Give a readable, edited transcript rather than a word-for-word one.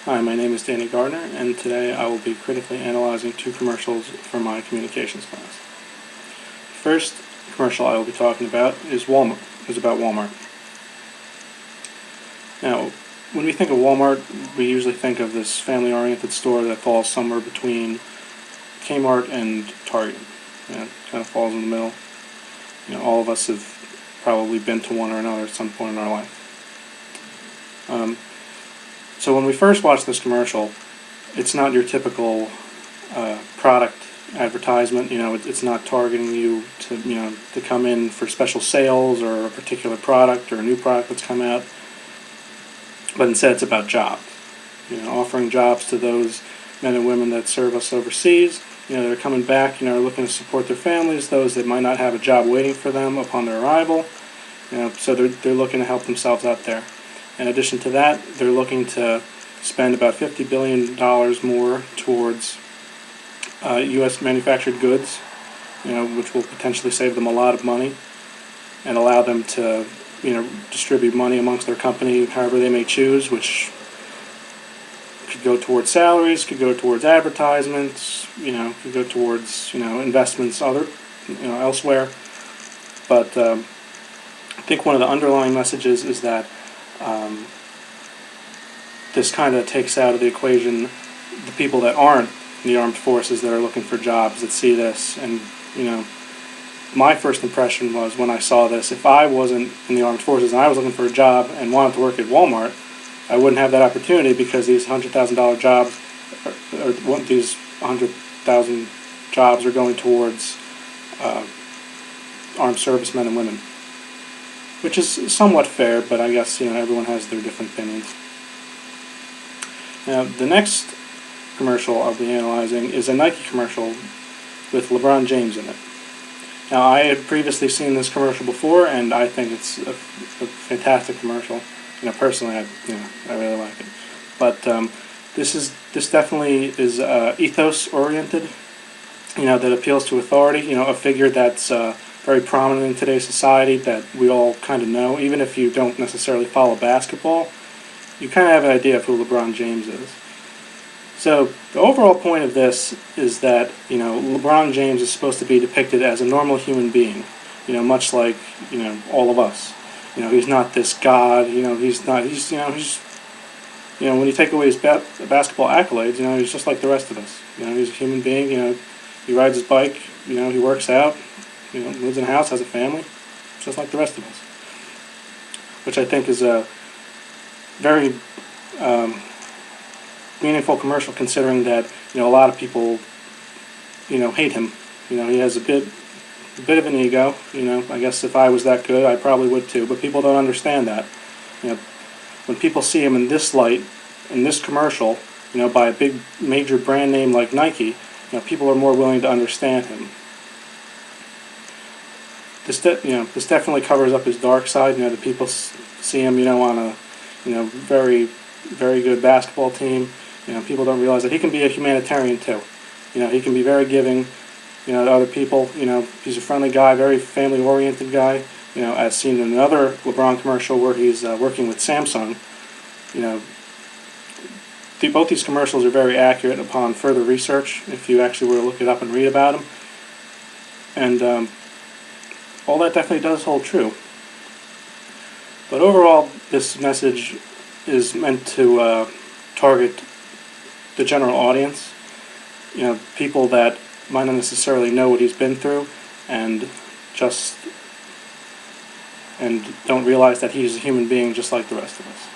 Hi, my name is Danny Gardner, and today I will be critically analyzing two commercials for my communications class. The first commercial I will be talking about is about Walmart. Now, when we think of Walmart, we usually think of this family-oriented store that falls somewhere between Kmart and Target. It kind of falls in the middle. All of us have probably been to one or another at some point in our life. So when we first watch this commercial, it's not your typical product advertisement. It's not targeting you to come in for special sales or a particular product or a new product that's come out. But instead, it's about jobs. Offering jobs to those men and women that serve us overseas. They're coming back. Are looking to support their families. Those that might not have a job waiting for them upon their arrival. So they're looking to help themselves out there. In addition to that, they're looking to spend about $50 billion more towards U.S. manufactured goods, which will potentially save them a lot of money and allow them to, distribute money amongst their company however they may choose, which could go towards salaries, could go towards advertisements, could go towards, investments elsewhere. But I think one of the underlying messages is that this kind of takes out of the equation the people that aren't in the armed forces that are looking for jobs that see this. And my first impression was when I saw this, if I wasn't in the armed forces and I was looking for a job and wanted to work at Walmart, I wouldn't have that opportunity because these $100,000 jobs, or these 100,000 jobs are going towards armed servicemen and women. Which is somewhat fair, but I guess everyone has their different opinions. Now, the next commercial I'll be analyzing is a Nike commercial with Lebron James in it. Now, I had previously seen this commercial before, and I think it's a fantastic commercial. Personally, I really like it. But this definitely is ethos oriented. That appeals to authority. A figure that's very prominent in today's society that we all kind of know. Even if you don't necessarily follow basketball, you kind of have an idea of who LeBron James is. So the overall point of this is that LeBron James is supposed to be depicted as a normal human being. Much like all of us. He's not this god. He's not. He's when you take away his basketball accolades, he's just like the rest of us. He's a human being. He rides his bike. He works out. Lives in a house, has a family, just like the rest of us. Which I think is a very meaningful commercial, considering that a lot of people hate him. He has a bit of an ego. I guess if I was that good, I probably would too. But people don't understand that. When people see him in this light, in this commercial, by a big major brand name like Nike, people are more willing to understand him. This definitely covers up his dark side. The people see him, on a, very, very good basketball team. People don't realize that he can be a humanitarian too. He can be very giving, to other people. He's a friendly guy, very family-oriented guy. As seen in another LeBron commercial where he's working with Samsung. Both these commercials are very accurate upon further research. If you actually were to look it up and read about them, and all that definitely does hold true. But overall, this message is meant to target the general audience. People that might not necessarily know what he's been through, and don't realize that he's a human being just like the rest of us.